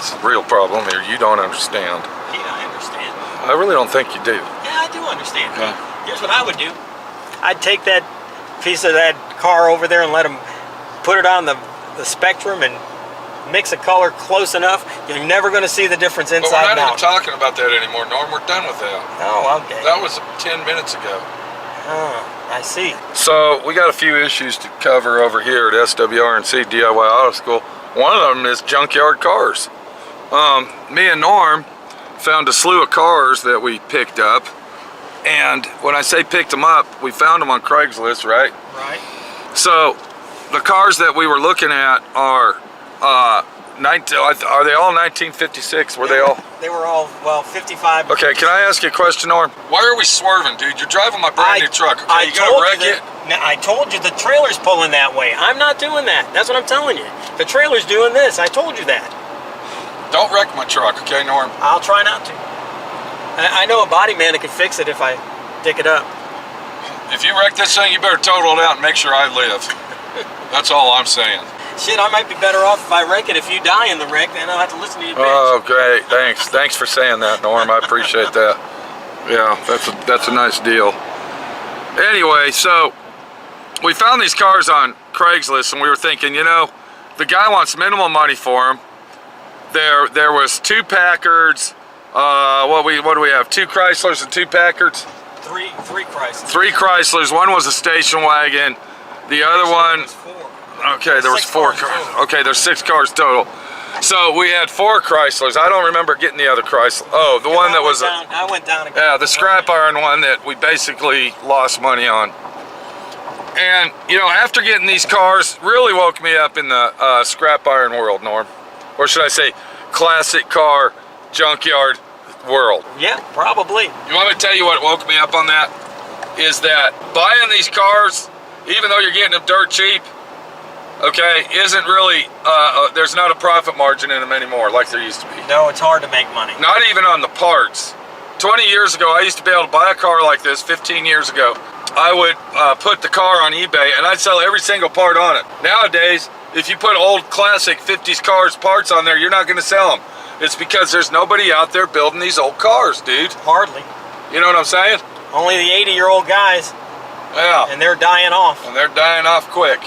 That's the real problem here. You don't understand. Yeah, I understand. I really don't think you do. Yeah, I do understand. Okay. Here's what I would do. I'd take that piece of that car over there and let them put it on the spectrum and mix a color close enough. You're never going to see the difference inside But we're and not out. even talking about that anymore, Norm. We're done with that. Oh, okay. That was 10 minutes ago. Oh, I see. So we got a few issues to cover over here at SWRNC DIY Auto School. One of them is junkyard cars. Me and Norm found a slew of cars that we picked up. And when I say picked them up, we found them on Craigslist, right? Right. So the cars that we were looking at are they all 1956? Were they all? They were all, well, 55. Okay, can I ask you a question, Norm? Why are we swerving, dude? You're driving my brand new truck. Okay, you gonna wreck it? I told you the trailer's pulling that way. I'm not doing that. That's what I'm telling you. The trailer's doing this. I told you that. Don't wreck my truck, okay, Norm? I'll try not to. I know a body man that can fix it if I dig it up. If you wreck this thing, you better total it out and make sure I live. That's all I'm saying. Shit, I might be better off if I wreck it. If you die in the wreck, then I'll have to listen to you bitch. Oh, great. Thanks for saying that, Norm. I appreciate that. Yeah, that's a nice deal. Anyway, so we found these cars on Craigslist, and we were thinking, you know, the guy wants minimal money for them. There was 2 Packards. What do we have? 2 Chryslers and 2 Packards. 3 Chryslers. 3 Chryslers. One was a station wagon. The other one. Okay, there was 4 cars. Okay, there's 6 cars total. So we had 4 Chryslers. I don't remember getting the other Chrysler. Oh, the one that was. I went down. Yeah, the scrap iron one that we basically lost money on. And you know, after getting these cars, really woke me up in the scrap iron world, Norm, or should I say, classic car junkyard world. Yeah, probably. You want me to tell you what woke me up on that? Is that buying these cars, even though you're getting them dirt cheap, okay, isn't really, there's not a profit margin in them anymore like there used to be. No, it's hard to make money. Not even on the parts. 20 years ago, I used to be able to buy a car like this. 15 years ago, I would put the car on eBay and I'd sell every single part on it. Nowadays, if you put old classic 50s cars parts on there, you're not gonna sell them. It's because there's nobody out there building these old cars, dude. Hardly. You know what I'm saying? Only the 80-year-old guys. Yeah. And they're dying off. And they're dying off quick.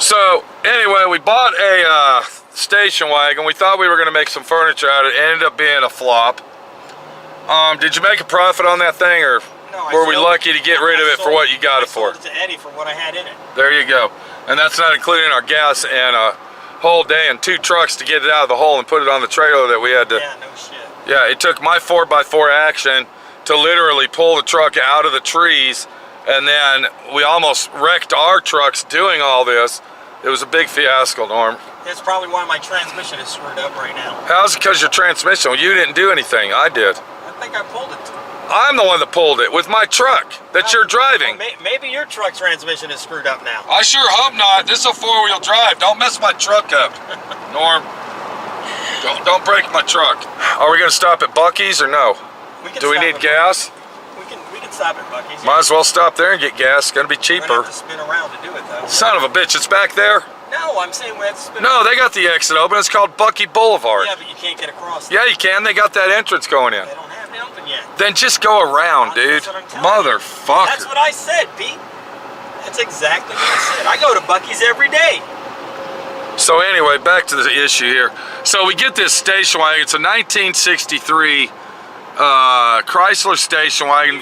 So anyway, we bought a station wagon. We thought we were going to make some furniture out of it. It ended up being a flop. Did you make a profit on that thing, or No, were we lucky to get rid of it for what you got it for? I sold it to Eddie for what I had in it. There you go. And that's not including our gas and a whole day and 2 trucks to get it out of the hole and put it on the trailer that we had to. Yeah, no shit. Yeah, it took my 4x4 action to literally pull the truck out of the trees, and then we almost wrecked our trucks doing all this. It was a big fiasco, Norm. That's probably why my transmission is screwed up right now. How's it because your transmission? Well, you didn't do anything. I did. I think I pulled it. I'm the one that pulled it with my truck that you're driving. Well, maybe your truck transmission is screwed up now. I sure hope not. This is a 4-wheel drive. Don't mess my truck up, Norm. Don't break my truck. Are we gonna stop at Buc-ee's or no? Do we need gas? We can stop at Buc-ee's. Might as well stop there and get gas. It's gonna be We're cheaper. gonna have to spin around to do it though. Son of a bitch, it's back there? No, I'm saying we have to spin No, around. they got the exit open. It's called Bucky Boulevard. Yeah, but you can't get across. Yeah, you can. They got that entrance going in. They don't have it open yet. Then just go around, dude. That's what I'm telling you. Motherfucker. That's what I said, Pete. That's exactly what I said. I go to Buc-ee's every day. So anyway, back to the issue here. So we get this station wagon. It's a 1963 Chrysler station wagon.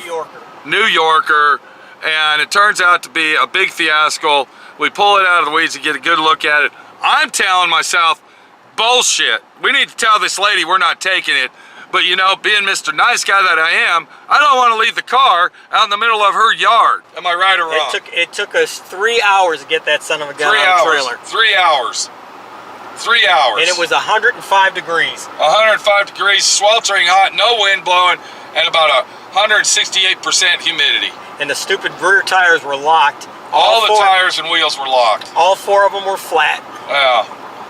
New Yorker. And it turns out to be a big fiasco. We pull it out of the weeds and get a good look at it. I'm telling myself, bullshit. We need to tell this lady we're not taking it. But you know, being Mr. Nice Guy that I am, I don't want to leave the car out in the middle of her yard. Am I right or wrong? It took us 3 hours to get that son of a gun out of the trailer. 3 hours. 3 hours. And it was 105 degrees. 105 degrees, sweltering hot, no wind blowing, and about 168% humidity. And the stupid rear tires were locked. All the tires and wheels were locked. All 4 of them were flat. Yeah.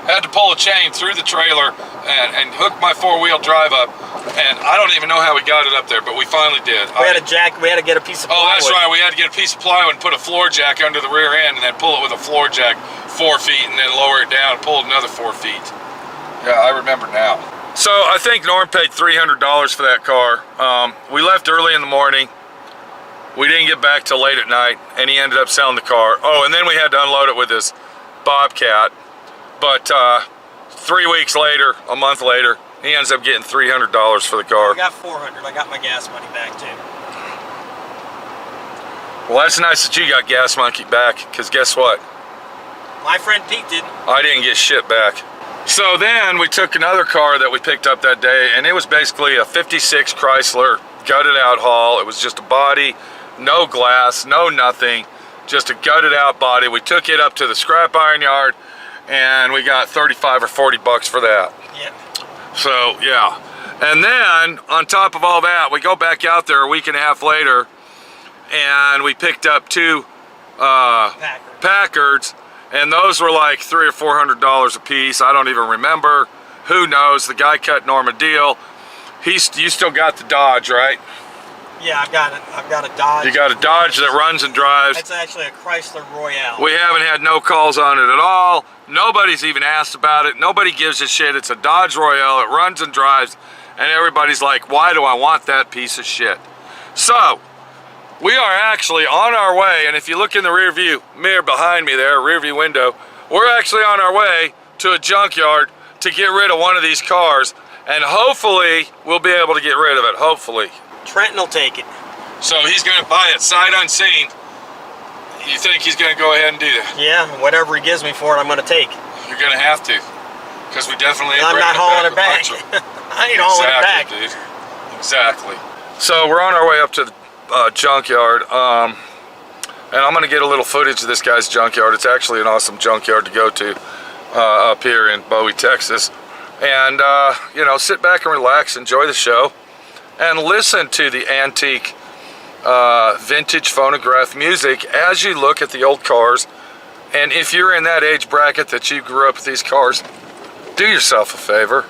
Had to pull a chain through the trailer and hook my 4-wheel drive up, and I don't even know how we got it up there, but we finally did. We had to get a piece of plywood. Oh, that's right. We had to get a piece of plywood and put a floor jack under the rear end, and then pull it with a floor jack 4 feet, and then lower it down and pull it another 4 feet. Yeah, I remember now. So I think Norm paid $300 for that car. We left early in the morning. We didn't get back till late at night, and he ended up selling the car. Oh, and then we had to unload it with this Bobcat. But 3 weeks later, a month later, he ends up getting $300 for the car. I got $400. I got my gas money back too. Well, that's nice that you got gas money back, because guess what? My friend Pete didn't. I didn't get shit back. So then we took another car that we picked up that day, and it was basically a 56 Chrysler gutted out haul. It was just a body, no glass, no nothing, just a gutted out body. We took it up to the scrap iron yard, and we got 35 or 40 bucks for that. Yeah. So yeah, and then on top of all that, we go back out there a week and a half later, and we picked up 2 Packards, and those were like $300 or $400 a piece. I don't even remember. Who knows? The guy cut Norm a deal. You still got the Dodge, right? Yeah, I've got it. I've got a Dodge. You got a Dodge that runs and drives. It's actually a Chrysler Royale. We haven't had no calls on it at all. Nobody's even asked about it. Nobody gives a shit. It's a Dodge Royale. It runs and drives. And everybody's like, why do I want that piece of shit? So, we are actually on our way. And if you look in the rear view mirror behind me there, rear view window, we're actually on our way to a junkyard to get rid of one of these cars. And hopefully, we'll be able to get rid of it. Hopefully. Trenton will take it. So he's going to buy it sight unseen. You think he's going to go ahead and do that? Yeah, whatever he gives me for it, I'm going to take. You're going to have to, because we definitely ain't I'm not hauling it back. I ain't hauling it back. Dude. Exactly. So we're on our way up to the junkyard, and I'm going to get a little footage of this guy's junkyard. It's actually an awesome junkyard to go to up here in Bowie, Texas. And, you know, sit back and relax, enjoy the show, and listen to the antique vintage phonograph music as you look at the old cars. And if you're in that age bracket that you grew up with these cars, do yourself a favor.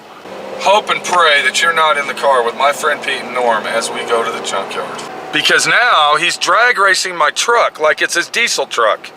Hope and pray that you're not in the car with my friend Pete and Norm as we go to the junkyard. Because now he's drag racing my truck like it's his diesel truck.